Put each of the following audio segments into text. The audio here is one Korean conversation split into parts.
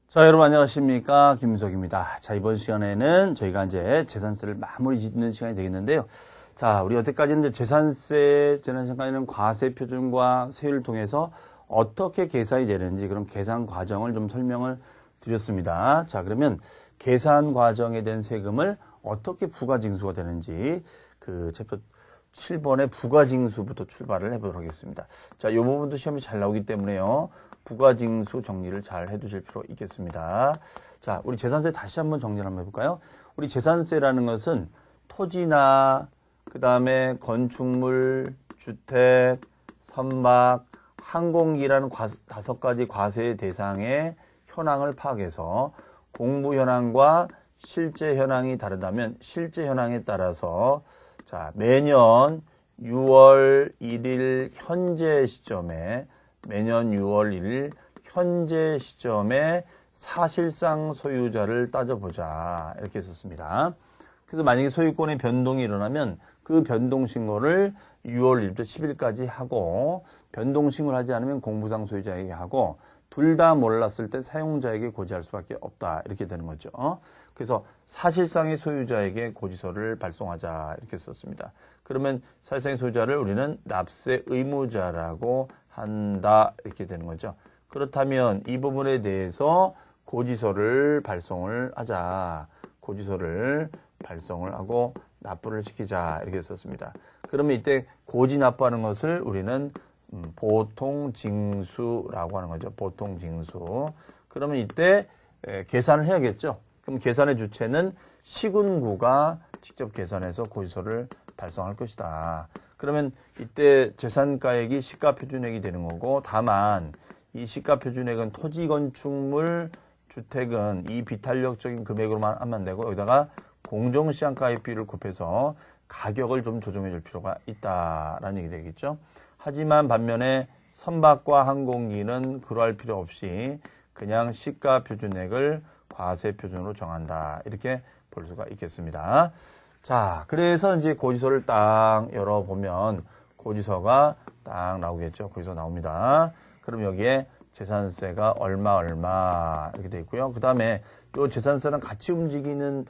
자, 여러분 안녕하십니까? 김민석입니다. 자, 이번 시간에는 저희가 이제 재산세를 마무리 짓는 시간이 되겠는데요. 자, 우리 여태까지는 이제 재산세, 지난 시간에는 과세 표준과 세율을 통해서 어떻게 계산이 되는지 그런 계산 과정을 좀 설명을 드렸습니다. 자, 그러면 계산 과정에 대한 세금을 어떻게 부가징수가 되는지 그 챕터 7번의 부가징수부터 출발을 해보도록 하겠습니다. 자, 이 부분도 시험이 잘 나오기 때문에요. 부가징수 정리를 잘 해두실 필요 있겠습니다. 자, 우리 재산세 다시 한번 정리를 한번 해볼까요? 우리 재산세라는 것은 토지나 그 다음에 건축물, 주택, 선박, 항공기라는 5가지 과세 대상의 현황을 파악해서 공부 현황과 실제 현황이 다르다면 실제 현황에 따라서 자, 매년 6월 1일 현재 시점에 매년 6월 1일 현재 시점에 사실상 소유자를 따져보자 이렇게 썼습니다. 그래서 만약에 소유권의 변동이 일어나면 그 변동 신고를 6월 1일부터 10일까지 하고 변동 신고를 하지 않으면 공부상 소유자에게 하고 둘 다 몰랐을 때 사용자에게 고지할 수밖에 없다 이렇게 되는 거죠. 그래서 사실상의 소유자에게 고지서를 발송하자 이렇게 썼습니다. 그러면 사실상의 소유자를 우리는 납세 의무자라고 한다 이렇게 되는 거죠. 그렇다면 이 부분에 대해서 고지서를 발송을 하자. 고지서를 발송을 하고 납부를 시키자 이렇게 썼습니다. 그러면 이때 고지 납부하는 것을 우리는 보통징수라고 하는 거죠. 보통징수. 그러면 이때 계산을 해야겠죠. 그럼 계산의 주체는 시군구가 직접 계산해서 고지서를 발송할 것이다. 그러면 이때 재산가액이 시가표준액이 되는 거고 다만 이 시가표준액은 토지, 건축물, 주택은 이 비탄력적인 금액으로만 하면 안 되고 여기다가 공정시장가액비를 곱해서 가격을 좀 조정해 줄 필요가 있다라는 얘기 되겠죠. 하지만 반면에 선박과 항공기는 그러할 필요 없이 그냥 시가표준액을 과세표준으로 정한다. 이렇게 볼 수가 있겠습니다. 자, 그래서 이제 고지서를 딱 열어보면 고지서가 딱 나오겠죠. 고지서 나옵니다. 그럼 여기에 재산세가 얼마 이렇게 돼 있고요. 그 다음에 이 재산세랑 같이 움직이는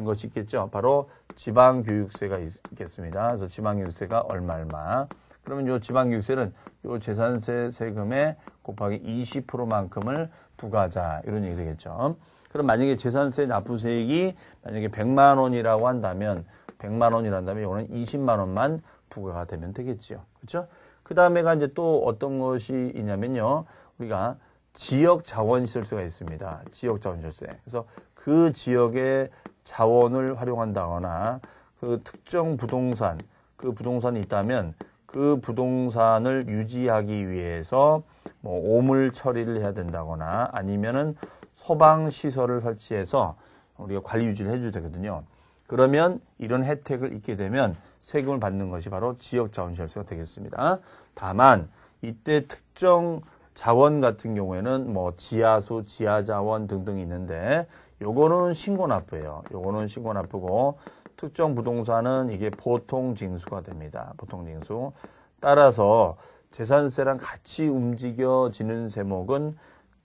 것이 있겠죠. 바로 지방교육세가 있겠습니다. 그래서 지방교육세가 얼마. 그러면 이 지방교육세는 이 재산세 세금의 곱하기 20%만큼을 부과하자. 이런 얘기 되겠죠. 그럼 만약에 재산세 납부세액이 만약에 100만 원이라고 한다면 100만 원이란다면 이거는 20만 원만 부과가 되면 되겠지요. 그렇죠? 그 다음에가 이제 또 어떤 것이 있냐면요. 우리가 지역 자원시설세가 있습니다. 지역 자원시설세. 그래서 그 지역의 자원을 활용한다거나 그 특정 부동산, 그 부동산이 있다면 그 부동산을 유지하기 위해서 뭐 오물 처리를 해야 된다거나 아니면은 소방시설을 설치해서 우리가 관리 유지를 해줘야 되거든요. 그러면 이런 혜택을 입게 되면 세금을 받는 것이 바로 지역자원시설세가 되겠습니다. 다만 이때 특정 자원 같은 경우에는 뭐 지하수, 지하자원 등등이 있는데 요거는 신고납부예요. 요거는 신고납부고 특정 부동산은 이게 보통징수가 됩니다. 보통징수. 따라서 재산세랑 같이 움직여지는 세목은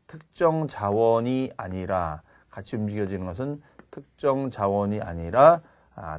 특정 자원이 아니라 같이 움직여지는 것은 특정 자원이 아니라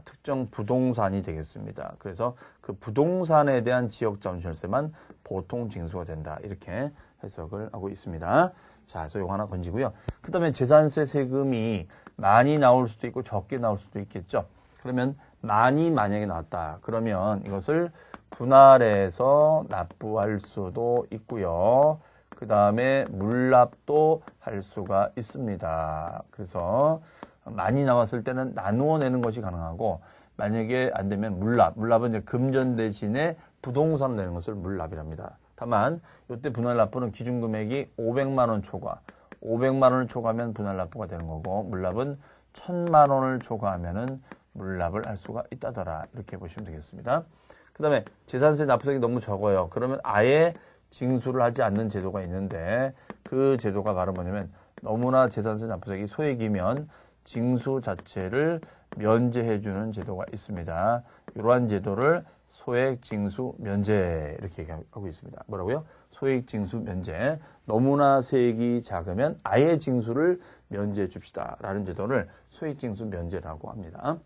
특정 부동산이 되겠습니다. 그래서 그 부동산에 대한 지역자원시설세만 보통징수가 된다. 이렇게 해석을 하고 있습니다. 자, 그래서 이거 하나 건지고요. 그 다음에 재산세 세금이 많이 나올 수도 있고 적게 나올 수도 있겠죠. 그러면 많이 만약에 나왔다. 그러면 이것을 분할해서 납부할 수도 있고요. 그 다음에 물납도 할 수가 있습니다. 그래서 많이 나왔을 때는 나누어 내는 것이 가능하고 만약에 안 되면 물납은 이제 금전 대신에 부동산을 내는 것을 물납이랍니다. 다만 이때 분할납부는 기준금액이 500만 원 초과, 500만 원을 초과하면 분할납부가 되는 거고 물납은 1000만 원을 초과하면은 물납을 할 수가 있다더라. 이렇게 보시면 되겠습니다. 그 다음에 재산세 납부액이 너무 적어요. 그러면 아예 징수를 하지 않는 제도가 있는데 그 제도가 바로 뭐냐면 너무나 재산세 납부액이 소액이면 징수 자체를 면제해주는 제도가 있습니다. 이러한 제도를 소액 징수 면제 이렇게 얘기하고 있습니다. 뭐라고요? 소액 징수 면제. 너무나 세액이 작으면 아예 징수를 면제해 줍시다. 라는 제도를 소액 징수 면제라고 합니다.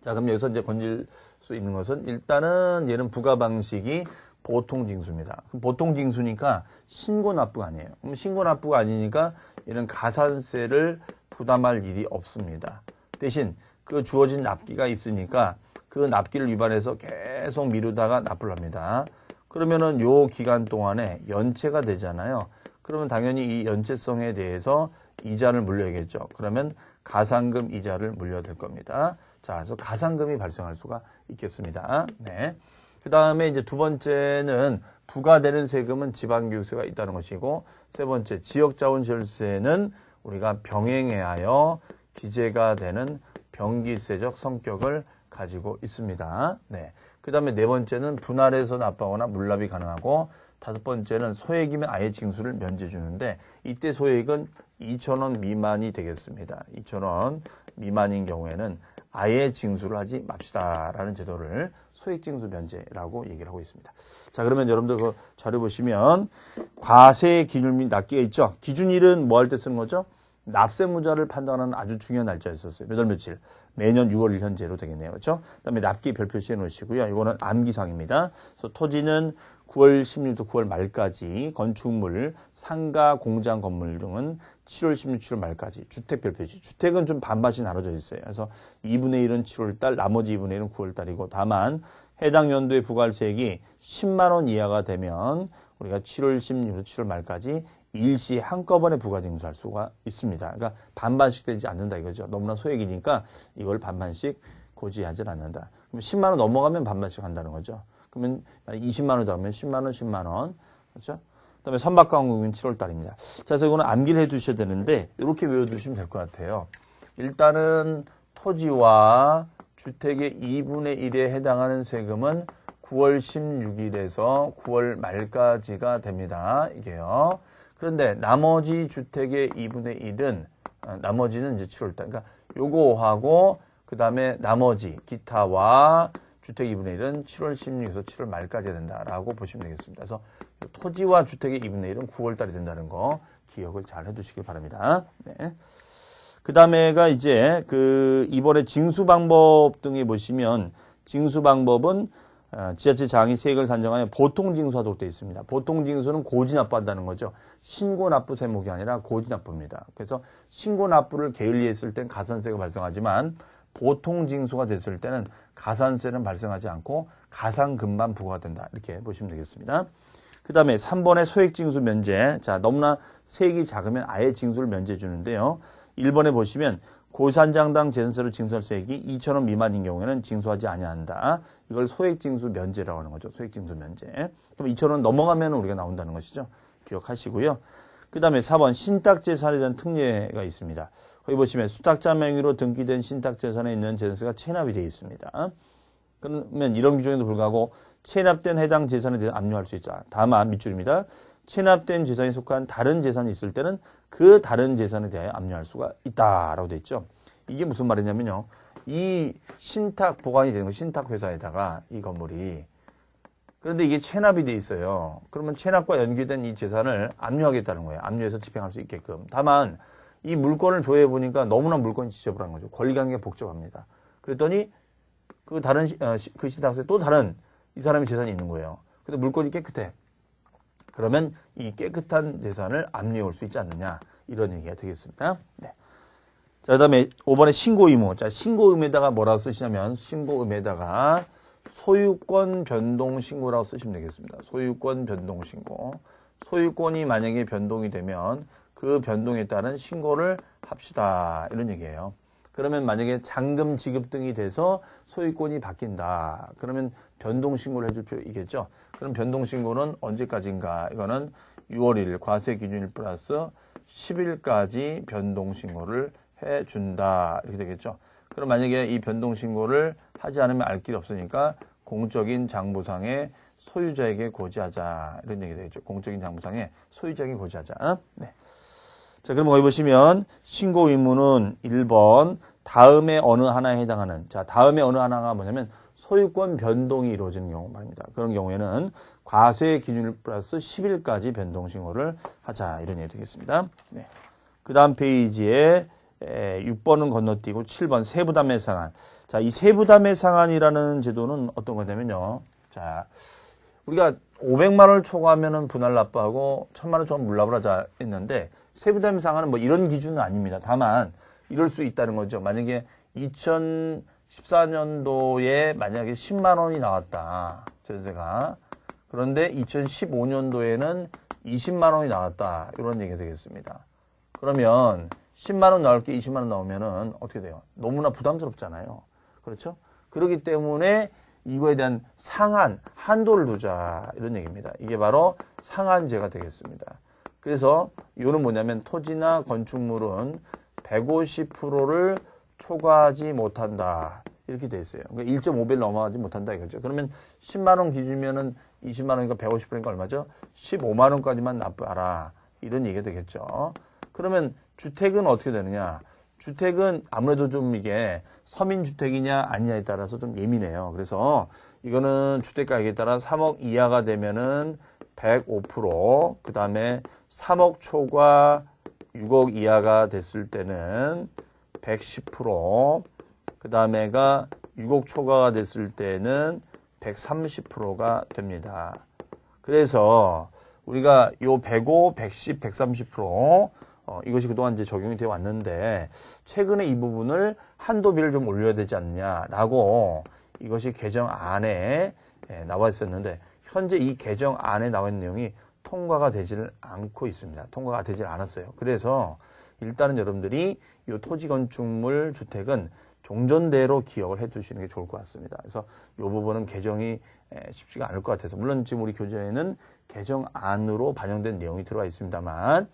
자, 그럼 여기서 이제 건질 수 있는 것은 일단은 얘는 부과 방식이 보통 징수입니다. 그럼 보통 징수니까 신고 납부가 아니에요. 그럼 신고 납부가 아니니까 얘는 가산세를 부담할 일이 없습니다. 대신 그 주어진 납기가 있으니까 그 납기를 위반해서 계속 미루다가 납부를 합니다. 그러면은 요 기간 동안에 연체가 되잖아요. 그러면 당연히 이 연체성에 대해서 이자를 물려야겠죠. 그러면 가산금 이자를 물려야 될 겁니다. 자, 그래서 가산금이 발생할 수가 있겠습니다. 네. 그 다음에 이제 두 번째는 부과되는 세금은 지방교육세가 있다는 것이고, 세 번째 지역자원시설세는 우리가 병행에 하여 기재가 되는 병기세적 성격을 가지고 있습니다. 네. 그 다음에 네 번째는 분할해서 납부하거나 물납이 가능하고, 다섯 번째는 소액이면 아예 징수를 면제해 주는데, 이때 소액은 2,000원 미만이 되겠습니다. 2,000원 미만인 경우에는 아예 징수를 하지 맙시다라는 제도를 소액징수 면제라고 얘기를 하고 있습니다. 자, 그러면 여러분들 그 자료 보시면 과세 기준 및 납기가 있죠. 기준일은 뭐 할 때 쓰는 거죠? 납세무자를 판단하는 아주 중요한 날짜였었어요. 몇 월 며칠? 매년 6월 1일 현재로 되겠네요. 그렇죠? 그다음에 납기 별표시해 놓으시고요. 이거는 암기상입니다. 그래서 토지는 9월 16일부터 9월 말까지, 건축물, 상가, 공장, 건물 등은 7월 16일, 7월 말까지. 주택 별표시. 주택은 좀 반반씩 나눠져 있어요. 그래서 2분의 1은 7월 달, 나머지 2분의 1은 9월 달이고, 다만 해당 연도의 부과세액이 10만 원 이하가 되면 우리가 7월 16일부터 7월 말까지 일시에 한꺼번에 부과징수할 수가 있습니다. 그러니까 반반씩 되지 않는다 이거죠. 너무나 소액이니까 이걸 반반씩 고지하지 않는다. 그럼 10만 원 넘어가면 반반씩 한다는 거죠. 그러면 20만 원 더하면 10만 원, 10만 원. 그렇죠? 그다음에 선박광국은 7월 달입니다. 자, 그래서 이거는 암기를 해 두셔야 되는데 이렇게 외워 두시면 될 것 같아요. 일단은 토지와 주택의 2분의 1에 해당하는 세금은 9월 16일에서 9월 말까지가 됩니다. 이게요. 그런데 나머지 주택의 2분의 1은, 나머지는 이제 7월 달. 그러니까 요거하고 그다음에 나머지 기타와 주택 2분의 1은 7월 16일에서 7월 말까지 된다라고 보시면 되겠습니다. 그래서 토지와 주택의 2분의 1은 9월 달이 된다는 거 기억을 잘 해두시길 바랍니다. 네. 그 다음에가 이제 이번에 징수 방법 등에 보시면 징수 방법은 지자체장이 세액을 산정하여 보통 징수하도록 되어 있습니다. 보통 징수는 고지 납부한다는 거죠. 신고 납부 세목이 아니라 고지 납부입니다. 그래서 신고 납부를 게을리했을 땐 가산세가 발생하지만 보통 징수가 됐을 때는 가산세는 발생하지 않고 가산금만 부과된다. 이렇게 보시면 되겠습니다. 그 다음에 3번의 소액징수 면제. 자, 너무나 세액이 작으면 아예 징수를 면제해 주는데요. 1번에 보시면 고산장당 재산세로 징수할 세액이 2,000원 미만인 경우에는 징수하지 아니한다. 이걸 소액징수 면제라고 하는 거죠. 소액징수 면제. 그럼 2,000원 넘어가면 우리가 나온다는 것이죠. 기억하시고요. 그 다음에 4번 신탁재산에 대한 특례가 있습니다. 거기 보시면 수탁자 명의로 등기된 신탁재산에 있는 재산세가 체납이 되어 있습니다. 그러면 이런 규정에도 불구하고 체납된 해당 재산에 대해 압류할 수 있다. 다만 밑줄입니다. 체납된 재산에 속한 다른 재산이 있을 때는 그 다른 재산에 대하여 압류할 수가 있다라고 되어 있죠. 이게 무슨 말이냐면요. 이 신탁 보관이 되는 거 신탁회사에다가 이 건물이 그런데 이게 체납이 돼 있어요. 그러면 체납과 연계된 이 재산을 압류하겠다는 거예요. 압류해서 집행할 수 있게끔. 다만 이 물건을 조회해 보니까 너무나 물건이 지저분한 거죠. 권리관계가 복잡합니다. 그랬더니 그 다른 그 신탁사에 또 다른 이 사람의 재산이 있는 거예요. 근데 물건이 깨끗해. 그러면 이 깨끗한 재산을 압류해 올 수 있지 않느냐 이런 얘기가 되겠습니다. 네. 자, 그다음에 5번에 신고 의무. 자, 신고 의무에다가 뭐라고 쓰시냐면 신고 의무에다가 소유권 변동 신고라고 쓰시면 되겠습니다. 소유권 변동 신고. 소유권이 만약에 변동이 되면 그 변동에 따른 신고를 합시다 이런 얘기예요. 그러면 만약에 잔금 지급 등이 돼서 소유권이 바뀐다. 그러면 변동 신고를 해줄 필요 있겠죠. 그럼 변동 신고는 언제까지인가? 이거는 6월 1일 과세 기준일 플러스 10일까지 변동 신고를 해준다. 이렇게 되겠죠. 그럼 만약에 이 변동 신고를 하지 않으면 알 길이 없으니까 공적인 장부상에 소유자에게 고지하자. 이런 얘기 되겠죠. 공적인 장부상에 소유자에게 고지하자. 네. 자, 그럼 거기 보시면 신고 의무는 1번 다음에 어느 하나에 해당하는. 자, 다음에 어느 하나가 뭐냐면 소유권 변동이 이루어지는 경우 말입니다. 그런 경우에는 과세 기준일 플러스 10일까지 변동 신고를 하자 이런 얘기 되겠습니다. 네. 그 다음 페이지에 6번은 건너뛰고 7번 세부담의 상한. 자, 이 세부담의 상한이라는 제도는 어떤 거냐면요. 자, 우리가 500만 원을 초과하면은 분할 납부하고 1000만 원 초과하면 물납을 하자 했는데 세부담의 상한은 뭐 이런 기준은 아닙니다. 다만 이럴 수 있다는 거죠. 만약에 2014년도에 만약에 10만 원이 나왔다. 전세가. 그런데 2015년도에는 20만 원이 나왔다. 이런 얘기가 되겠습니다. 그러면 10만 원 나올 게 20만 원 나오면은 어떻게 돼요? 너무나 부담스럽잖아요. 그렇죠? 그렇기 때문에 이거에 대한 상한, 한도를 두자 이런 얘기입니다. 이게 바로 상한제가 되겠습니다. 그래서 이거는 뭐냐면 토지나 건축물은 150%를 초과하지 못한다. 이렇게 돼 있어요. 그러니까 1.5배를 넘어가지 못한다 이거죠. 그러면 10만 원 기준이면은 20만 원이니까 150%니까 얼마죠? 15만 원까지만 납부하라. 이런 얘기가 되겠죠. 그러면 주택은 어떻게 되느냐? 주택은 아무래도 좀 이게 서민주택이냐 아니냐에 따라서 좀 예민해요. 그래서 이거는 주택가액에 따라 3억 이하가 되면은 105%, 그 다음에 3억 초과 6억 이하가 됐을 때는 110%, 그 다음에가 6억 초과가 됐을 때는 130%가 됩니다. 그래서 우리가 요 105, 110, 130% 이것이 그동안 이제 적용이 되어 왔는데 최근에 이 부분을 한도비를 좀 올려야 되지 않냐라고 이것이 개정안에 나와 있었는데 현재 이 개정안에 나와 있는 내용이 통과가 되지를 않고 있습니다. 통과가 되질 않았어요. 그래서 일단은 여러분들이 이 토지 건축물 주택은 종전대로 기억을 해 두시는 게 좋을 것 같습니다. 그래서 이 부분은 개정이 쉽지가 않을 것 같아서 물론 지금 우리 교재에는 개정안으로 반영된 내용이 들어와 있습니다만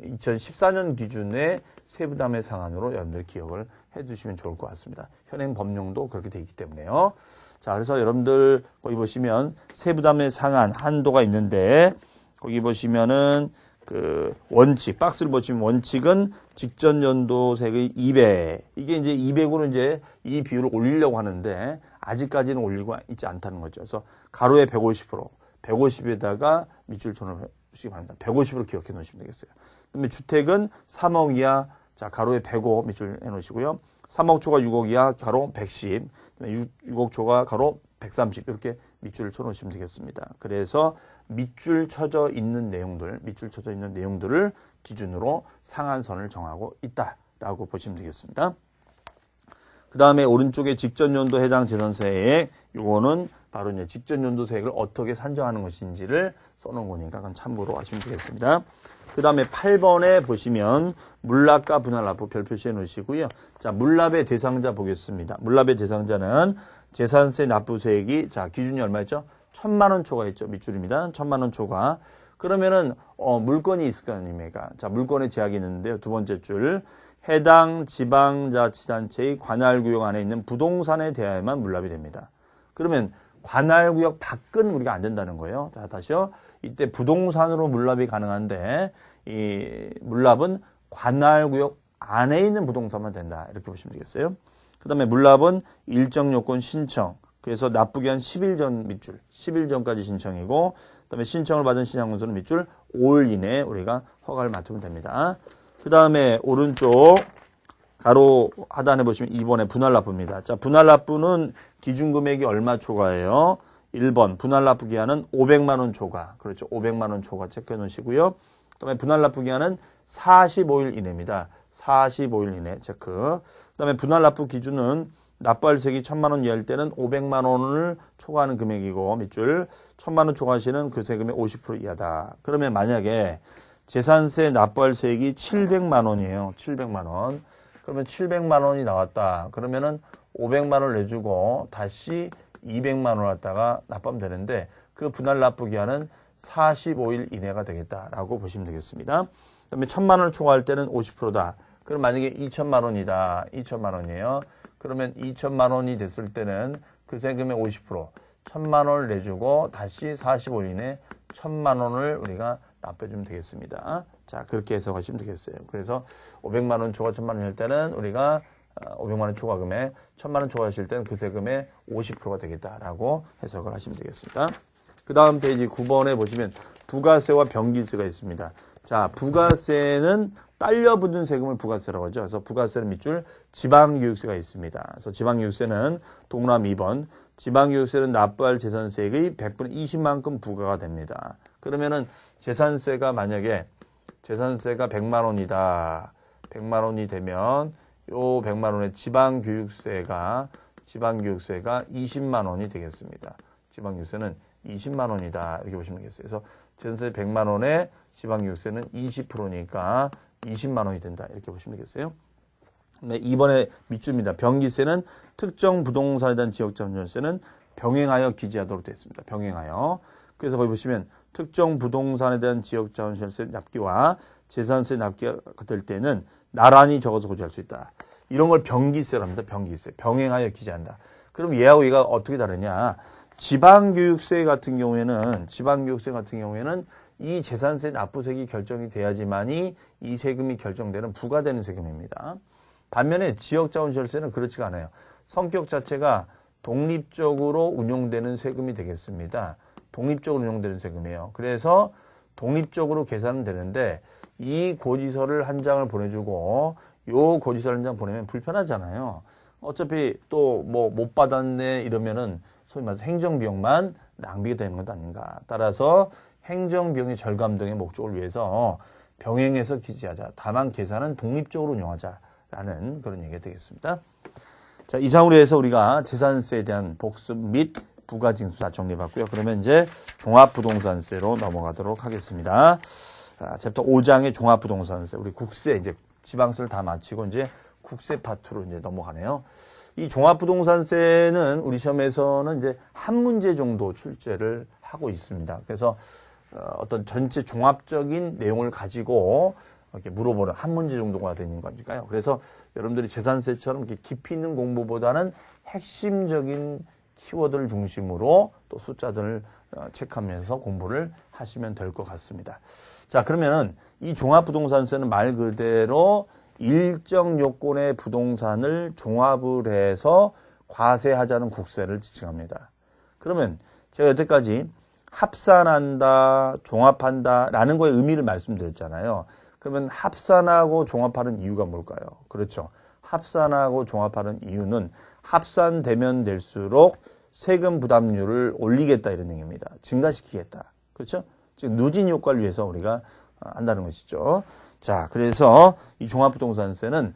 2014년 기준의 세부담의 상한으로 여러분들 기억을 해 주시면 좋을 것 같습니다. 현행 법령도 그렇게 되어 있기 때문에요. 자, 그래서 여러분들 거기 보시면 세부담의 상한 한도가 있는데 거기 보시면은 그 원칙 박스를 보시면 원칙은 직전 연도세의 2배. 이게 이제 200으로 이제 이 비율을 올리려고 하는데 아직까지는 올리고 있지 않다는 거죠. 그래서 가로에 150%, 150에다가 밑줄 쳐놓으시기 바랍니다. 150으로 기억해 놓으시면 되겠어요. 그다음에 주택은 3억 이하, 자 가로에 105 밑줄 해 놓으시고요. 3억 초과 6억 이하 가로 110, 6억 초과 가로 130 이렇게 밑줄을 쳐 놓으시면 되겠습니다. 그래서 밑줄 쳐져 있는 내용들을 기준으로 상한선을 정하고 있다라고 보시면 되겠습니다. 그 다음에 오른쪽에 직전 연도 해당 재산세액, 요거는 바로 이제 직전 연도 세액을 어떻게 산정하는 것인지를 써놓은 거니까 그건 참고로 하시면 되겠습니다. 그 다음에 8번에 보시면 물납과 분할납부 별 표시해 놓으시고요. 자, 물납의 대상자 보겠습니다. 물납의 대상자는 재산세 납부세액이 자 기준이 얼마였죠? 1000만 원 초과했죠. 밑줄입니다. 1000만 원 초과. 그러면은 물건이 있을 거 아닙니까? 자, 물건의 제약이 있는데요. 두 번째 줄. 해당 지방자치단체의 관할구역 안에 있는 부동산에 대하여만 물납이 됩니다. 그러면 관할구역 밖은 우리가 안 된다는 거예요. 자, 다시요. 이때 부동산으로 물납이 가능한데 이 물납은 관할구역 안에 있는 부동산만 된다. 이렇게 보시면 되겠어요. 그 다음에 물납은 일정 요건 신청. 그래서 납부기한 10일 전 밑줄, 10일 전까지 신청이고, 그 다음에 신청을 받은 신청문서는 밑줄 5일 이내에 우리가 허가를 맡으면 됩니다. 그 다음에 오른쪽 가로 하단에 보시면 2번에 분할납부입니다. 자, 분할납부는 기준금액이 얼마 초과예요? 1번 분할납부 기한은 500만 원 초과. 그렇죠. 500만 원 초과 체크해 놓으시고요. 그 다음에 분할납부 기한은 45일 이내입니다. 45일 이내 체크. 그 다음에 분할납부 기준은 납부할 세액이 1000만 원 이하일 때는 500만 원을 초과하는 금액이고 밑줄 1000만 원 초과하시는 그 세금의 50% 이하다. 그러면 만약에 재산세 납부할 세액이 700만 원이에요. 700만 원. 그러면 700만 원이 나왔다. 그러면은 500만 원을 내주고 다시 200만 원을 갖다가 납부하면 되는데 그 분할 납부 기한은 45일 이내가 되겠다라고 보시면 되겠습니다. 그다음에 1000만 원을 초과할 때는 50%다. 그럼 만약에 2천만 원이다. 2천만 원이에요. 그러면 2천만 원이 됐을 때는 그 세금의 50%, 1000만 원을 내주고 다시 45일 이내 1000만 원을 우리가 납부해주면 되겠습니다. 자, 그렇게 해서 가시면 되겠어요. 그래서 500만 원 초과 1000만 원일 때는 우리가 500만 원 초과금에 1000만 원 초과하실 때는 그 세금의 50%가 되겠다라고 해석을 하시면 되겠습니다. 그 다음 페이지 9번에 보시면 부가세와 병기세가 있습니다. 자, 부가세는 딸려붙는 세금을 부가세라고 하죠. 그래서 부가세는 밑줄 지방교육세가 있습니다. 그래서 지방교육세는 동그라미 2번. 지방교육세는 납부할 재산세액의 100분의 20만큼 부과가 됩니다. 그러면은 재산세가 만약에 재산세가 100만 원이다. 100만 원이 되면 요 100만 원의 지방교육세가 20만 원이 되겠습니다. 지방교육세는 20만 원이다. 이렇게 보시면 되겠어요. 그래서 재산세 100만 원에 지방교육세는 20%니까 20만 원이 된다. 이렇게 보시면 되겠어요. 네, 이번에 밑줄입니다. 병기세는 특정 부동산에 대한 지역자원세는 병행하여 기재하도록 되어 있습니다. 병행하여. 그래서 거기 보시면 특정 부동산에 대한 지역자원세 납기와 재산세 납기가 될 때는 나란히 적어서 고지할 수 있다. 이런 걸 병기세라고 합니다. 병기세. 병행하여 기재한다. 그럼 얘하고 얘가 어떻게 다르냐? 지방교육세 같은 경우에는 이 재산세 납부세액이 결정이 돼야지만이 이 세금이 결정되는 부과되는 세금입니다. 반면에 지역자원시설세는 그렇지가 않아요. 성격 자체가 독립적으로 운용되는 세금이 되겠습니다. 독립적으로 운용되는 세금이에요. 그래서 독립적으로 계산은 되는데 이 고지서를 한 장을 보내주고 요 고지서를 한 장 보내면 불편하잖아요. 어차피 또 뭐 못 받았네 이러면은 소위 말해서 행정비용만 낭비가 되는 것 아닌가. 따라서 행정비용의 절감 등의 목적을 위해서 병행해서 기재하자. 다만 계산은 독립적으로 운용하자라는 그런 얘기가 되겠습니다. 자, 이상으로 해서 우리가 재산세에 대한 복습 및 부가징수 다 정리해봤고요. 그러면 이제 종합부동산세로 넘어가도록 하겠습니다. 자, 챕터 5장의 종합부동산세. 우리 국세, 이제 지방세를 다 마치고 이제 국세 파트로 이제 넘어가네요. 이 종합부동산세는 우리 시험에서는 이제 한 문제 정도 출제를 하고 있습니다. 그래서 어떤 전체 종합적인 내용을 가지고 이렇게 물어보는 한 문제 정도가 되는 거니까요. 그래서 여러분들이 재산세처럼 이렇게 깊이 있는 공부보다는 핵심적인 키워드를 중심으로 또 숫자들을 체크하면서 공부를 하시면 될 것 같습니다. 자, 그러면은 이 종합부동산세는 말 그대로 일정 요건의 부동산을 종합을 해서 과세하자는 국세를 지칭합니다. 그러면 제가 여태까지 합산한다, 종합한다 라는 거의 의미를 말씀드렸잖아요. 그러면 합산하고 종합하는 이유가 뭘까요? 그렇죠. 합산하고 종합하는 이유는 합산되면 될수록 세금 부담률을 올리겠다 이런 얘기입니다. 증가시키겠다. 그렇죠? 즉 누진 효과를 위해서 우리가 한다는 것이죠. 자, 그래서 이 종합부동산세는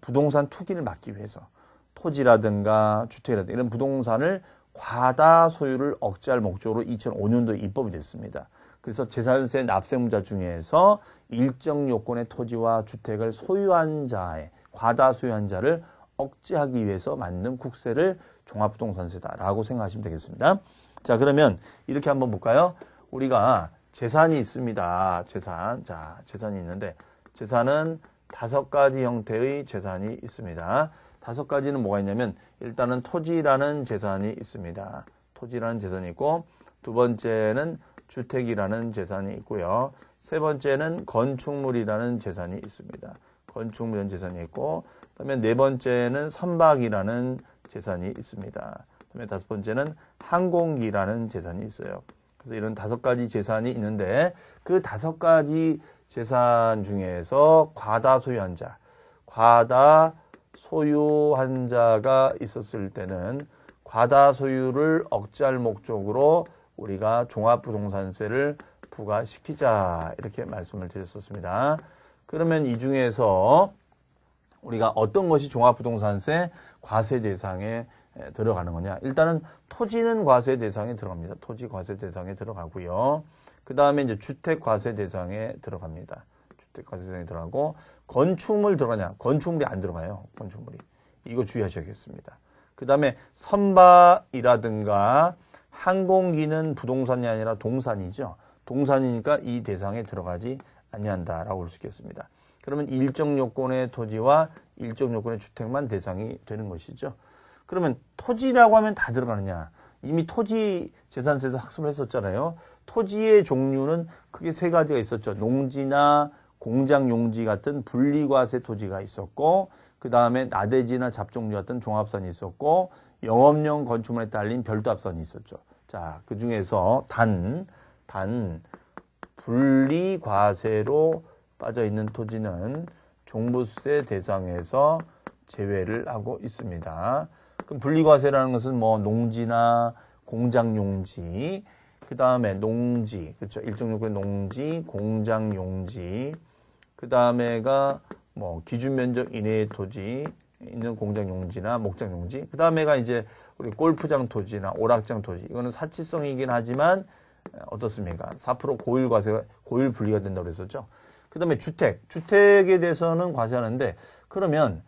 부동산 투기를 막기 위해서 토지라든가 주택이라든가 이런 부동산을 과다 소유를 억제할 목적으로 2005년도에 입법이 됐습니다. 그래서 재산세 납세문자 중에서 일정 요건의 토지와 주택을 소유한 자의 과다 소유한 자를 억제하기 위해서 만든 국세를 종합부동산세다라고 생각하시면 되겠습니다. 자, 그러면 이렇게 한번 볼까요? 우리가 재산이 있습니다. 재산이 있는데 재산은 5가지 형태의 재산이 있습니다. 5가지는 뭐가 있냐면 일단은 토지라는 재산이 있습니다. 토지라는 재산이 있고 두 번째는 주택이라는 재산이 있고요. 세 번째는 건축물이라는 재산이 있습니다. 건축물이라는 재산이 있고 그다음에 네 번째는 선박이라는 재산이 있습니다. 그다음에 다섯 번째는 항공기라는 재산이 있어요. 그래서 이런 5가지 재산이 있는데 그 5가지 재산 중에서 과다 소유한 자가 있었을 때는 과다 소유를 억제할 목적으로 우리가 종합부동산세를 부과시키자 이렇게 말씀을 드렸었습니다. 그러면 이 중에서 우리가 어떤 것이 종합부동산세 과세 대상에 들어가는 거냐. 일단은 토지는 과세 대상에 들어갑니다. 토지 과세 대상에 들어가고요. 그 다음에 이제 주택 과세 대상에 들어갑니다. 주택 과세 대상에 들어가고 건축물 들어가냐. 건축물이 안 들어가요. 건축물이. 이거 주의하셔야겠습니다. 그 다음에 선박이라든가 항공기는 부동산이 아니라 동산이죠. 동산이니까 이 대상에 들어가지 아니한다라고 볼 수 있겠습니다. 그러면 일정 요건의 토지와 일정 요건의 주택만 대상이 되는 것이죠. 그러면 토지라고 하면 다 들어가느냐? 이미 토지 재산세에서 학습을 했었잖아요. 토지의 종류는 크게 3가지가 있었죠. 농지나 공장 용지 같은 분리과세 토지가 있었고, 그 다음에 나대지나 잡종지 같은 종합선이 있었고, 영업용 건축물에 딸린 별도합선이 있었죠. 자, 그 중에서 단 분리과세로 빠져 있는 토지는 종부세 대상에서 제외를 하고 있습니다. 그럼 분리과세라는 것은 뭐 농지나 공장용지, 그 다음에 농지, 그렇죠. 일정 요건의 농지, 공장용지, 그 다음에가 뭐 기준면적 이내의 토지 있는 공장용지나 목장용지, 그 다음에가 이제 우리 골프장 토지나 오락장 토지, 이거는 사치성이긴 하지만 어떻습니까? 4% 고일 과세가, 고일 분리가 된다고 그랬었죠. 그 다음에 주택에 대해서는 과세하는데, 그러면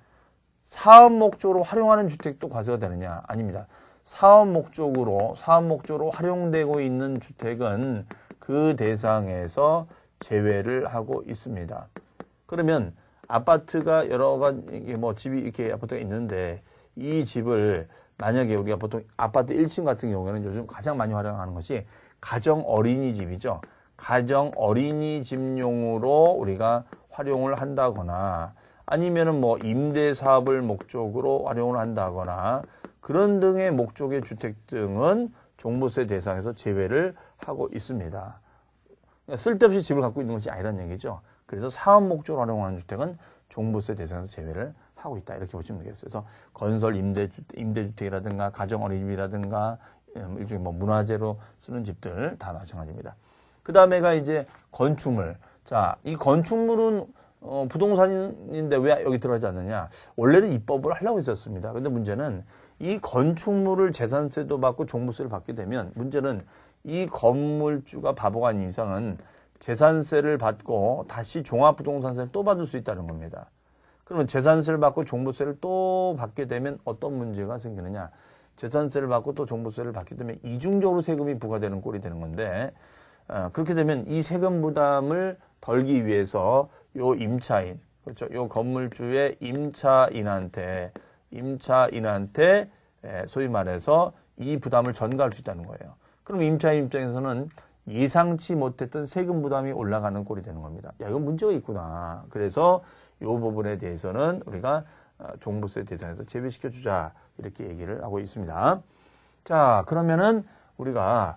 사업 목적으로 활용하는 주택도 과세가 되느냐? 아닙니다. 사업 목적으로 활용되고 있는 주택은 그 대상에서 제외를 하고 있습니다. 그러면 아파트가 여러 가지, 뭐 집이 이렇게 아파트가 있는데, 이 집을 만약에 우리가 보통 아파트 1층 같은 경우에는 요즘 가장 많이 활용하는 것이 가정 어린이집이죠. 가정 어린이집용으로 우리가 활용을 한다거나, 아니면은 뭐 임대 사업을 목적으로 활용을 한다거나, 그런 등의 목적의 주택 등은 종부세 대상에서 제외를 하고 있습니다. 그러니까 쓸데없이 집을 갖고 있는 것이 아니라는 얘기죠. 그래서 사업 목적으로 활용하는 주택은 종부세 대상에서 제외를 하고 있다. 이렇게 보시면 되겠어요. 그래서 건설 임대주택이라든가 가정 어린이집이라든가 일종의 뭐 문화재로 쓰는 집들 다 마찬가지입니다. 그 다음에가 이제 건축물. 자, 이 건축물은 부동산인데 왜 여기 들어가지 않느냐? 원래는 입법을 하려고 했었습니다. 근데 문제는 이 건축물을 재산세도 받고 종부세를 받게 되면, 문제는 이 건물주가 바보가 아닌 이상은 재산세를 받고 다시 종합부동산세를 또 받을 수 있다는 겁니다. 그러면 재산세를 받고 종부세를 또 받게 되면 어떤 문제가 생기느냐? 재산세를 받고 또 종부세를 받게 되면 이중적으로 세금이 부과되는 꼴이 되는 건데, 그렇게 되면 이 세금 부담을 덜기 위해서 요 임차인, 그렇죠? 요 건물주의 임차인한테 소위 말해서 이 부담을 전가할 수 있다는 거예요. 그럼 임차인 입장에서는 예상치 못했던 세금 부담이 올라가는 꼴이 되는 겁니다. 야, 이건 문제가 있구나. 그래서 이 부분에 대해서는 우리가 종부세 대상에서 제외시켜 주자, 이렇게 얘기를 하고 있습니다. 자, 그러면은 우리가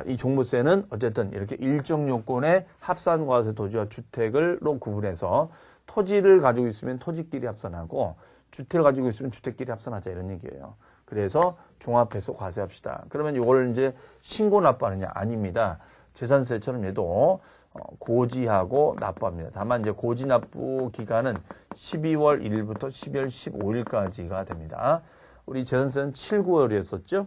이 종부세는 어쨌든 이렇게 일정 요건의 합산과세 토지와 주택을로 구분해서, 토지를 가지고 있으면 토지끼리 합산하고 주택을 가지고 있으면 주택끼리 합산하자, 이런 얘기예요. 그래서 종합해서 과세합시다. 그러면 이걸 이제 신고 납부하느냐? 아닙니다. 재산세처럼 얘도 고지하고 납부합니다. 다만 이제 고지 납부 기간은 12월 1일부터 12월 15일까지가 됩니다. 우리 재산세는 7, 9월이었었죠.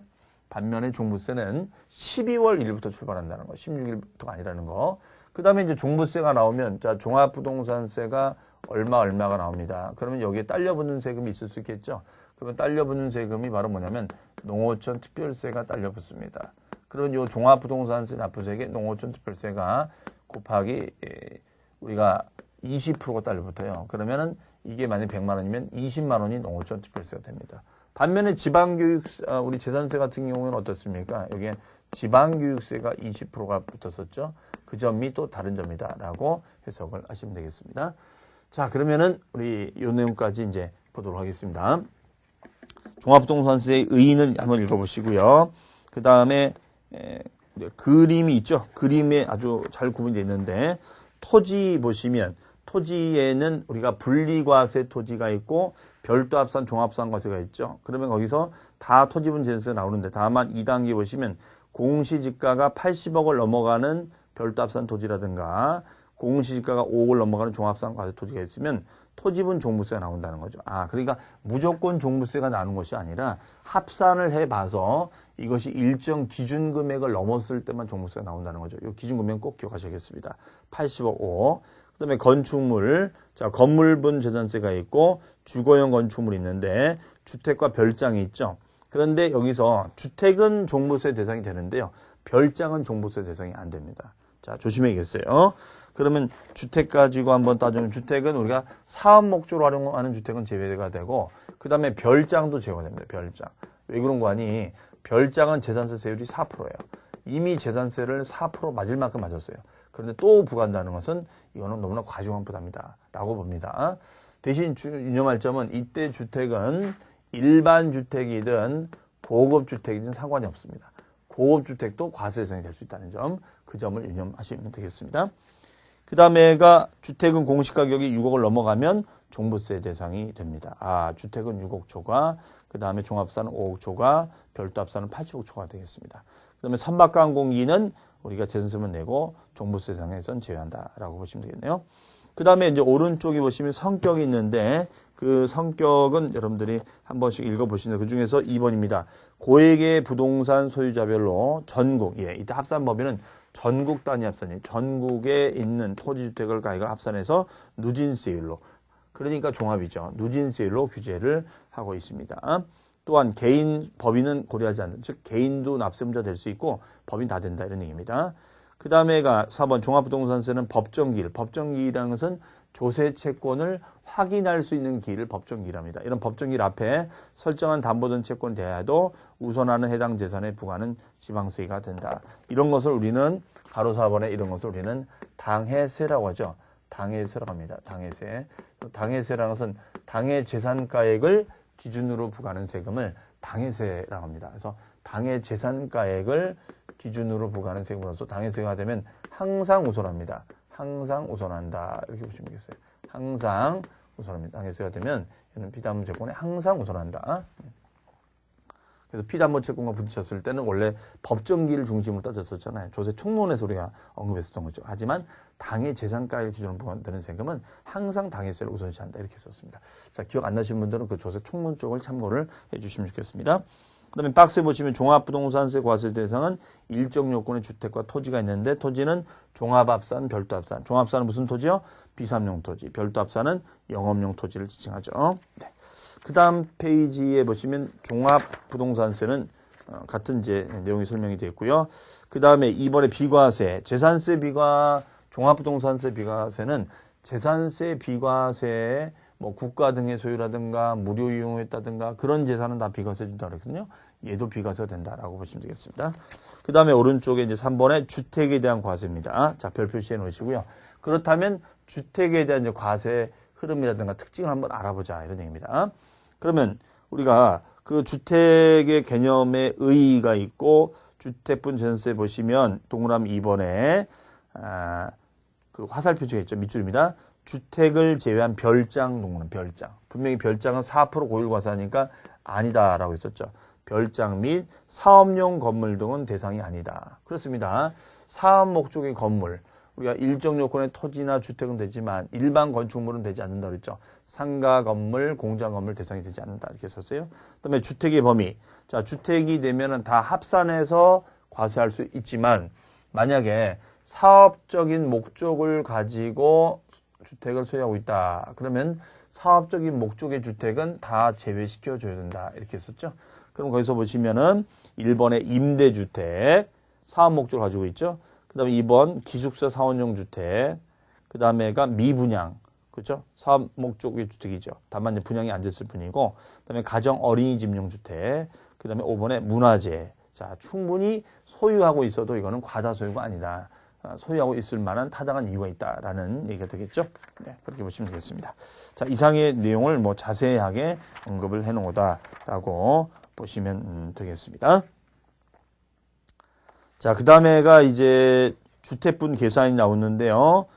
반면에 종부세는 12월 1일부터 출발한다는 거, 16일부터가 아니라는 거. 그 다음에 이제 종부세가 나오면, 자, 종합부동산세가 얼마가 나옵니다. 그러면 여기에 딸려붙는 세금이 있을 수 있겠죠. 그러면 딸려붙는 세금이 바로 뭐냐면 농어촌 특별세가 딸려붙습니다. 그러면 이 종합부동산세 납부세액에 농어촌 특별세가 곱하기 우리가 20%가 딸려붙어요. 그러면은 이게 만약 100만 원이면 20만 원이 농어촌 특별세가 됩니다. 반면에 지방교육, 우리 재산세 같은 경우는 어떻습니까? 여기에 지방교육세가 20%가 붙었었죠. 그 점이 또 다른 점이다라고 해석을 하시면 되겠습니다. 자, 그러면은 우리 이 내용까지 이제 보도록 하겠습니다. 종합부동산세의 의의는 한번 읽어보시고요. 그 다음에 그림이 있죠. 그림에 아주 잘 구분되어 있는데, 토지 보시면 토지에는 우리가 분리과세 토지가 있고 별도 합산 종합상과세가 있죠. 그러면 거기서 다 토지분 재산세가 나오는데, 다만 2단계 보시면 공시지가가 80억을 넘어가는 별도 합산 토지라든가 공시지가가 5억을 넘어가는 종합상과세 토지가 있으면 토지분 종부세가 나온다는 거죠. 그러니까 무조건 종부세가 나는 것이 아니라 합산을 해봐서 이것이 일정 기준 금액을 넘었을 때만 종부세가 나온다는 거죠. 이 기준 금액 꼭 기억하셔야겠습니다. 80억 5. 그다음에 건축물, 자, 건물분 재산세가 있고 주거용 건축물이 있는데 주택과 별장이 있죠. 그런데 여기서 주택은 종부세 대상이 되는데요. 별장은 종부세 대상이 안 됩니다. 자, 조심해야겠어요. 그러면 주택 가지고 한번 따지면, 주택은 우리가 사업 목적으로 활용하는 주택은 제외가 되고, 그 다음에 별장도 제외가 됩니다. 별장. 왜 그런 거 아니? 별장은 재산세 세율이 4%예요. 이미 재산세를 4% 맞을 만큼 맞았어요. 그런데 또 부과한다는 것은 이거는 너무나 과중한 부담이다 라고 봅니다. 대신 유념할 점은 이때 주택은 일반 주택이든 고급 주택이든 상관이 없습니다. 고급 주택도 과세 대상이 될 수 있다는 점, 그 점을 유념하시면 되겠습니다. 그 다음에가 주택은 공시가격이 6억을 넘어가면 종부세 대상이 됩니다. 주택은 6억 초과, 그 다음에 종합사는 5억 초과, 별도 합사는 80억 초과 되겠습니다. 그 다음에 선박항공기는 우리가 재산세만 내고 종부세 대상에선 제외한다라고 보시면 되겠네요. 그 다음에 이제 오른쪽에 보시면 성격이 있는데 그 성격은 여러분들이 한 번씩 읽어보시는 그 중에서 2번입니다. 고액의 부동산 소유자별로 전국, 이때 합산 범위는 전국 단위 합산이에요. 전국에 있는 토지주택을 가액을 합산해서 누진세율로, 그러니까 종합이죠. 누진세율로 규제를 하고 있습니다. 또한 개인 법인은 고려하지 않는, 즉 개인도 납세문자 될 수 있고 법인 다 된다 이런 얘기입니다. 그 다음에가 4번 종합부동산세는 법정기일. 법정기일이라는 것은 조세 채권을 확인할 수 있는 기일을 법정기일합니다. 이런 법정기일 앞에 설정한 담보된 채권이 돼야도 우선하는 해당 재산에 부과하는 지방세가 된다. 이런 것을 우리는 가로 4번에 이런 것을 우리는 당해세라고 하죠. 당해세라고 합니다. 당해세. 당해세라는 것은 당해 재산가액을 기준으로 부과하는 세금을 당해세라고 합니다. 그래서 당해 재산가액을 기준으로 부과하는 세금으로서 당해세가 되면 항상 우선합니다. 항상 우선한다. 이렇게 보시면 되겠어요. 항상 우선합니다. 당해세가 되면 얘는 피담보 채권에 항상 우선한다. 그래서 피담보 채권과 부딪혔을 때는 원래 법정기를 중심으로 따졌었잖아요. 조세 총론에서 우리가 언급했었던 거죠. 하지만 당해 재산가액 기준으로 부과되는 세금은 항상 당해세를 우선시한다. 이렇게 썼습니다. 자, 기억 안 나시는 분들은 그 조세 총론 쪽을 참고를 해 주시면 좋겠습니다. 그 다음에 박스에 보시면 종합부동산세 과세 대상은 일정 요건의 주택과 토지가 있는데 토지는 종합합산, 별도합산. 종합합산은 무슨 토지요? 비삼용 토지. 별도합산은 영업용 토지를 지칭하죠. 네. 그 다음 페이지에 보시면 종합부동산세는 같은 이제 내용이 설명이 되어 있고요. 그 다음에 이번에 비과세, 재산세 비과, 종합부동산세 비과세는 재산세 비과세에 뭐 국가 등의 소유라든가 무료 이용했다든가 그런 재산은 다 비과세 준다고 그랬거든요. 얘도 비과세가 된다라고 보시면 되겠습니다. 그 다음에 오른쪽에 이제 3번에 주택에 대한 과세입니다. 자, 별 표시해 놓으시고요. 그렇다면 주택에 대한 이제 과세 흐름이라든가 특징을 한번 알아보자 이런 얘기입니다. 그러면 우리가 그 주택의 개념에 의의가 있고 주택분 전세 보시면 동그라미 2번에 그 화살 표시가 있죠. 밑줄입니다. 주택을 제외한 별장 동그라미 별장. 분명히 별장은 4% 고율 과세하니까 아니다라고 했었죠. 별장 및 사업용 건물 등은 대상이 아니다. 그렇습니다. 사업 목적의 건물. 우리가 일정 요건의 토지나 주택은 되지만 일반 건축물은 되지 않는다 그랬죠. 상가 건물, 공장 건물 대상이 되지 않는다 이렇게 썼어요. 그다음에 주택의 범위. 자, 주택이 되면은 다 합산해서 과세할 수 있지만 만약에 사업적인 목적을 가지고 주택을 소유하고 있다. 그러면 사업적인 목적의 주택은 다 제외시켜 줘야 된다. 이렇게 했었죠. 그럼 거기서 보시면은 1번에 임대주택, 사업 목적을 가지고 있죠. 그 다음에 2번 기숙사 사원용 주택, 그 다음에가 미분양, 그렇죠? 사업 목적의 주택이죠. 다만 이제 분양이 안 됐을 뿐이고, 그 다음에 가정 어린이집용 주택, 그 다음에 5번에 문화재. 자, 충분히 소유하고 있어도 이거는 과다 소유가 아니다. 소유하고 있을 만한 타당한 이유가 있다라는 얘기가 되겠죠. 네, 그렇게 보시면 되겠습니다. 자, 이상의 내용을 뭐 자세하게 언급을 해놓은 거다라고 보시면 되겠습니다. 자, 그 다음에가 이제 주택분 계산이 나오는데요.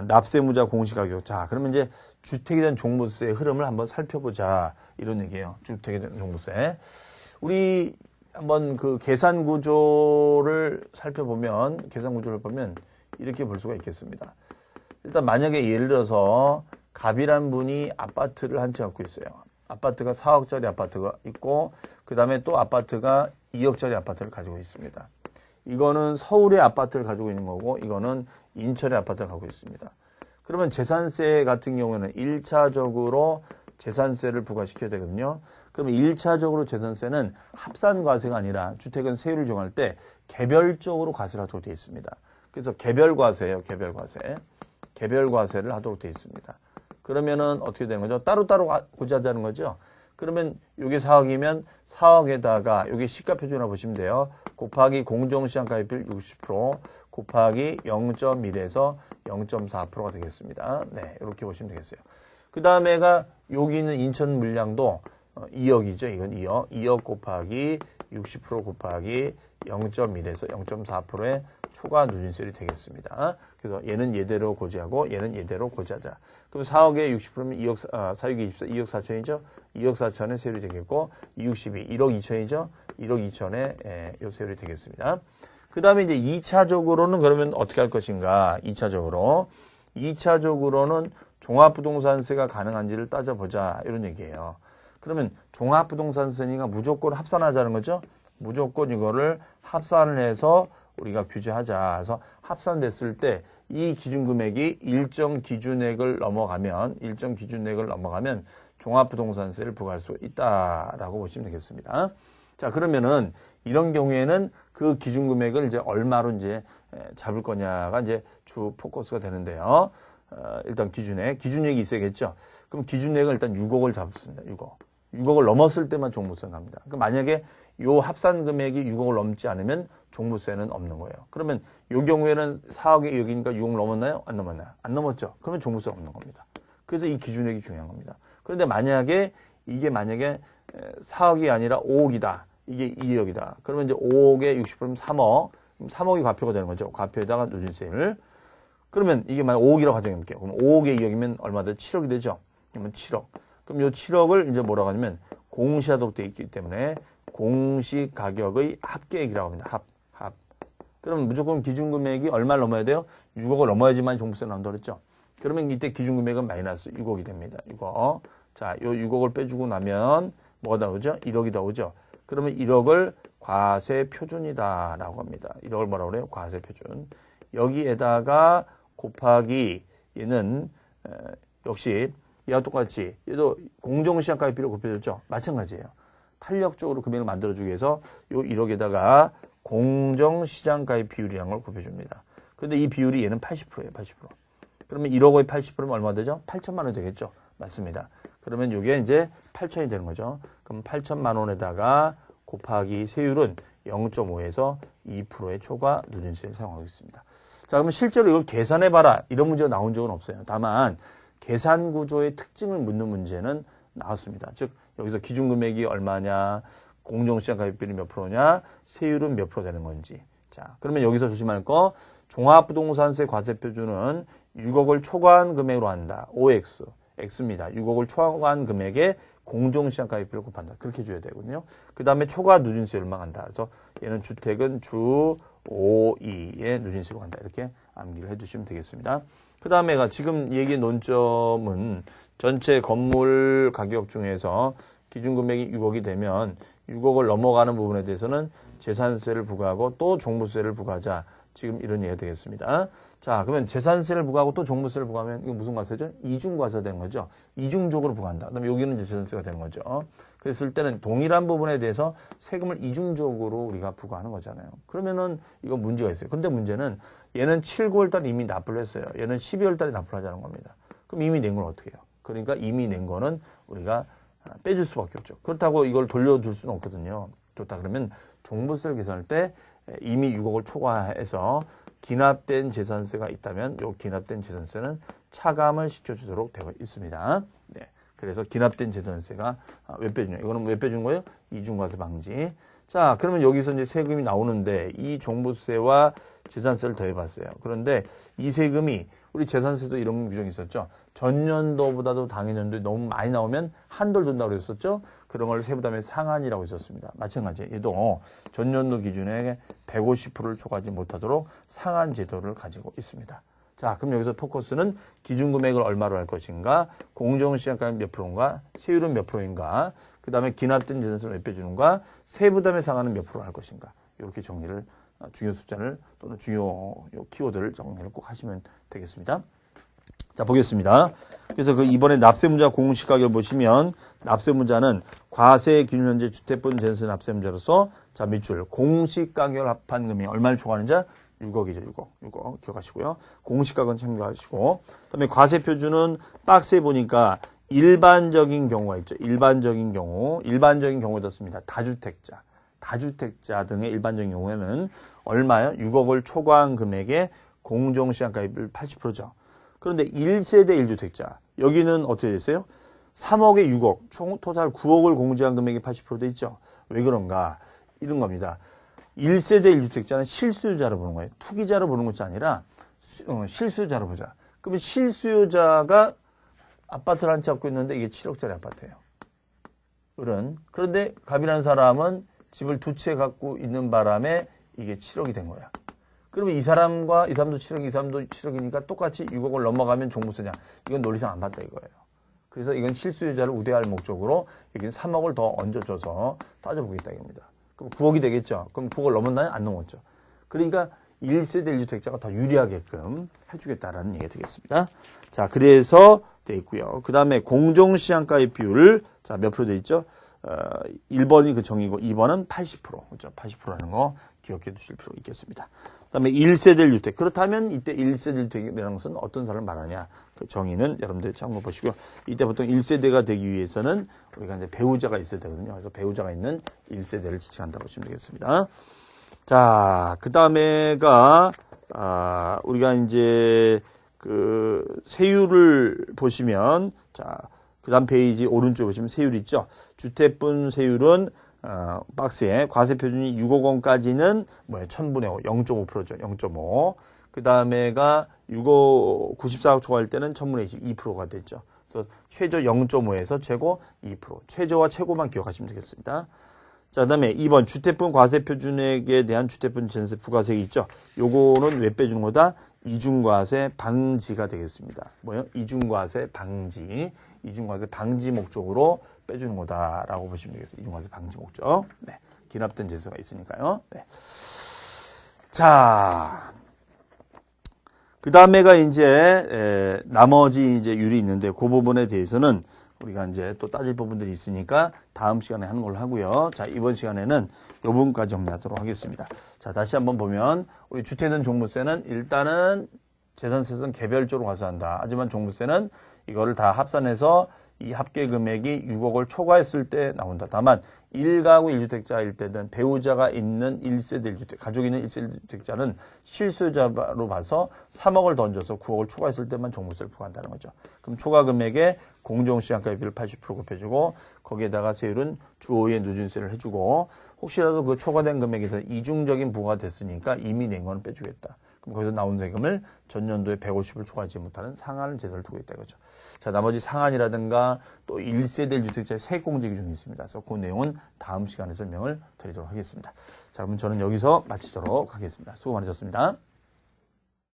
납세무자 공시가격. 자, 그러면 이제 주택에 대한 종부세의 흐름을 한번 살펴보자. 이런 얘기예요. 주택에 대한 종부세. 우리 한번 그 계산 구조를 살펴보면, 계산 구조를 보면 이렇게 볼 수가 있겠습니다. 일단 만약에 예를 들어서 갑이란 분이 아파트를 한 채 갖고 있어요. 아파트가 4억짜리 아파트가 있고, 그 다음에 또 아파트가 2억짜리 아파트를 가지고 있습니다. 이거는 서울의 아파트를 가지고 있는 거고, 이거는 인천의 아파트를 가지고 있습니다. 그러면 재산세 같은 경우에는 1차적으로 재산세를 부과시켜야 되거든요. 그러면 1차적으로 재산세는 합산과세가 아니라 주택은 세율을 정할 때 개별적으로 과세를 하도록 되어 있습니다. 그래서 개별과세예요. 개별과세. 개별과세를 하도록 되어 있습니다. 그러면은 어떻게 되는 거죠? 따로따로 고지하자는 거죠. 그러면 이게 4억이면 4억에다가 이게 시가 표준이라고 보시면 돼요. 곱하기 공정시장가액비율 60%, 곱하기 0.1에서 0.4%가 되겠습니다. 네, 이렇게 보시면 되겠어요. 그 다음에가 여기 있는 인천 물량도 2억이죠. 이건 2억. 2억 곱하기 60% 곱하기 0.1에서 0.4%의 초과 누진세율이 되겠습니다. 그래서 얘는 얘대로 고지하고 얘는 얘대로 고지하자. 그럼 4억에 60%면 2억, 4억에 24, 2억 4천이죠. 2억 4천의 세율이 되겠고 262, 1억 2천이죠. 1억 2천의 요 세율이 되겠습니다. 그 다음에 이제 2차적으로는 그러면 어떻게 할 것인가? 2차적으로는 종합부동산세가 가능한지를 따져보자. 이런 얘기예요. 그러면 종합부동산세니까 무조건 합산하자는 거죠. 무조건 이거를 합산을 해서 우리가 규제하자. 그래서 합산됐을 때 이 기준금액이 일정 기준액을 넘어가면 종합부동산세를 부과할 수 있다라고 보시면 되겠습니다. 자, 그러면은 이런 경우에는 그 기준금액을 이제 얼마로 이제 잡을 거냐가 이제 주 포커스가 되는데요. 일단 기준액이 있어야겠죠. 그럼 기준액을 일단 6억을 잡습니다. 6억을 넘었을 때만 종부세 갑니다. 그러니까 만약에 요 합산 금액이 6억을 넘지 않으면 종부세는 없는 거예요. 그러면 요 경우에는 4억이 여기니까 6억 넘었나요? 안 넘었나요? 안 넘었죠. 그러면 종부세 없는 겁니다. 그래서 이 기준액이 중요한 겁니다. 그런데 만약에 이게 4억이 아니라 5억이다. 이게 2억이다. 그러면 이제 5억에 60%면 3억. 3억이 과표가 되는 거죠. 과표에다가 누진세율. 그러면 이게 만약 5억이라고 가정해볼게요. 그럼 5억에 2억이면 얼마 돼? 7억이 되죠. 그러면 7억. 그럼 요 7억을 이제 뭐라고 하냐면 공시하도록 되어 있기 때문에 공시 가격의 합계액이라고 합니다. 합. 그러면 무조건 기준금액이 얼마를 넘어야 돼요? 6억을 넘어야지만 종부세 나온다고 그랬죠. 그러면 이때 기준금액은 마이너스 6억이 됩니다. 6억. 자, 요 6억을 빼주고 나면 뭐가 나오죠? 1억이 나오죠. 그러면 1억을 과세 표준이다라고 합니다. 1억을 뭐라고 그래요? 과세 표준. 여기에다가 곱하기 얘는 역시 얘와 똑같이 얘도 공정시장가액비를 곱해줬죠. 마찬가지예요. 탄력적으로 금액을 만들어주기 위해서 요 1억에다가 공정시장가액 비율이라는 걸 곱해줍니다. 그런데 이 비율이 얘는 80%예요. 80%. 그러면 1억의 80%면 얼마 되죠? 8천만 원 되겠죠. 맞습니다. 그러면 이게 이제 8천이 되는 거죠. 그럼 8천만 원에다가 곱하기 세율은 0.5에서 2%의 초과 누진세를 사용하고 있습니다. 자, 그러면 실제로 이걸 계산해봐라. 이런 문제가 나온 적은 없어요. 다만 계산 구조의 특징을 묻는 문제는 나왔습니다. 즉 여기서 기준금액이 얼마냐, 공정시장가액비율이 몇 프로냐, 세율은 몇 프로 되는 건지. 자, 그러면 여기서 조심할 거 종합부동산세 과세표준은 6억을 초과한 금액으로 한다. OX, X입니다. 6억을 초과한 금액에 공정시장가액비를 곱한다. 그렇게 줘야 되거든요. 그 다음에 초과 누진세율만 간다. 그래서 얘는 주택은 주 5,2의 누진세로 간다. 이렇게 암기를 해주시면 되겠습니다. 그 다음에가 지금 얘기의 논점은 전체 건물 가격 중에서 기준금액이 6억이 되면 6억을 넘어가는 부분에 대해서는 재산세를 부과하고 또 종부세를 부과하자. 지금 이런 얘기가 되겠습니다. 자, 그러면 재산세를 부과하고 또 종부세를 부과하면 이거 무슨 과세죠? 이중과세가 되는 거죠. 이중적으로 부과한다. 그다음에 여기는 이제 재산세가 되는 거죠. 그랬을 때는 동일한 부분에 대해서 세금을 이중적으로 우리가 부과하는 거잖아요. 그러면은 이거 문제가 있어요. 근데 문제는 얘는 7, 9월 달에 이미 납부를 했어요. 얘는 12월 달에 납부를 하자는 겁니다. 그럼 이미 낸 걸 어떻게 해요? 그러니까 이미 낸 거는 우리가 빼줄 수밖에 없죠. 그렇다고 이걸 돌려줄 수는 없거든요. 좋다 그러면 종부세를 계산할 때 이미 6억을 초과해서 기납된 재산세가 있다면 이 기납된 재산세는 차감을 시켜주도록 되어 있습니다. 네. 그래서 기납된 재산세가 왜 빼주냐? 이거는 왜 빼준 거예요? 이중과세 방지. 자, 그러면 여기서 이제 세금이 나오는데 이 종부세와 재산세를 더해봤어요. 그런데 이 세금이 우리 재산세도 이런 규정이 있었죠. 전년도보다도 당해년도에 너무 많이 나오면 한도를 준다고 그랬었죠. 그런 걸 세부담의 상한이라고 있었습니다. 마찬가지 얘도 전년도 기준에 150%를 초과하지 못하도록 상한 제도를 가지고 있습니다. 자, 그럼 여기서 포커스는 기준금액을 얼마로 할 것인가, 공정시장가액 몇 프로인가, 세율은 몇 프로인가, 그 다음에 기납된 재산세를 몇 빼주는가, 세부담의 상한은 몇 프로 할 것인가. 이렇게 정리를, 중요 숫자를 또는 중요 키워드를 정리를 꼭 하시면 되겠습니다. 자, 보겠습니다. 그래서 그 이번에 납세문자 공시가격을 보시면 납세문자는 과세 기준 현재 주택분 재산세 납세문자로서 자, 밑줄 공시가격을 합한 금액이 얼마를 초과하는지 6억이죠. 6억 기억하시고요. 공시가격은 참고하시고 그다음에 과세표준은 박스에 보니까 일반적인 경우가 있죠. 일반적인 경우에 떴습니다. 다주택자 등의 일반적인 경우에는 얼마요? 6억을 초과한 금액의 공정시장가입률 80%죠. 그런데 1세대 1주택자 여기는 어떻게 됐어요? 3억에 6억, 총 토탈 9억을 공제한 금액이 80% 돼 있죠. 왜 그런가? 이런 겁니다. 1세대 1주택자는 실수요자로 보는 거예요. 투기자로 보는 것이 아니라 실수요자로 보자. 그러면 실수요자가 아파트를 한 채 갖고 있는데 이게 7억짜리 아파트예요. 그런데 갑이라는 사람은 집을 2채 갖고 있는 바람에 이게 7억이 된 거야. 그러면 이 사람도 7억, 이 사람도 7억이니까 똑같이 6억을 넘어가면 종부세냐. 이건 논리상 안 맞다 이거예요. 그래서 이건 실수요자를 우대할 목적으로 여기는 3억을 더 얹어줘서 따져보겠다 이겁니다. 그럼 9억이 되겠죠. 그럼 9억을 넘었나요? 안 넘었죠. 그러니까 1세대 1주택자가 더 유리하게끔 해주겠다라는 얘기가 되겠습니다. 자, 그래서 돼 있고요. 그 다음에 공정시장가입 비율, 자, 몇 프로 돼 있죠? 1번이 그 정의고 2번은 80%. 그렇죠? 80%라는 거 기억해 두실 필요가 있겠습니다. 그 다음에 1세대 1주택. 그렇다면 이때 1세대 1주택이라는 것은 어떤 사람을 말하냐. 그 정의는 여러분들 참고 보시고요. 이때 보통 1세대가 되기 위해서는 우리가 이제 배우자가 있어야 되거든요. 그래서 배우자가 있는 1세대를 지칭한다고 보시면 되겠습니다. 자, 그 다음에가, 우리가 이제 그 세율을 보시면, 자, 그 다음 페이지 오른쪽에 보시면 세율 있죠. 주택분 세율은 박스에 과세 표준이 6억 원까지는 뭐예요? 1000분의 5, 0.5%죠. 0.5. 그 다음에가 6억 94억 초과할 때는 1000분의 20, 2%가 됐죠. 그래서 최저 0.5에서 최고 2%. 최저와 최고만 기억하시면 되겠습니다. 자, 그 다음에 2번 주택분 과세 표준액에 대한 주택분 전세 부가세액이 있죠. 요거는 왜 빼주는 거다? 이중과세 방지가 되겠습니다. 뭐요? 이중과세 방지. 이중과세 방지 목적으로 빼주는 거다라고 보시면 되겠습니다. 이중과세 방지 목적. 네. 기납된 재수가 있으니까요. 네. 자. 그 다음에가 이제, 나머지 이제 율이 있는데, 그 부분에 대해서는 우리가 이제 또 따질 부분들이 있으니까 다음 시간에 하는 걸로 하고요. 자, 이번 시간에는 이 부분까지 정리하도록 하겠습니다. 자, 다시 한번 보면, 우리 주택은 종부세는 일단은 재산세는 개별적으로 과세한다. 하지만 종부세는 이거를 다 합산해서 이 합계 금액이 6억을 초과했을 때 나온다. 다만 1가구 1주택자일 때든 배우자가 있는 1세대 1주택, 가족이 있는 1세대 1주택자는 실수요자로 봐서 3억을 던져서 9억을 초과했을 때만 종부세를 부과한다는 거죠. 그럼 초과 금액에 공정시장가입비를 80% 곱해주고 거기에다가 세율은 주 5의 누진세를 해주고 혹시라도 그 초과된 금액에서 이중적인 부과가 됐으니까 이미 낸 거는 빼주겠다. 그럼 거기서 나온 세금을 전년도에 150을 초과하지 못하는 상한 제도를 두고 있다 이거죠. 자, 나머지 상한이라든가 또 1세대 1주택자의 세액공제 규정이 있습니다. 그래서 그 내용은 다음 시간에 설명을 드리도록 하겠습니다. 자, 그럼 저는 여기서 마치도록 하겠습니다. 수고 많으셨습니다.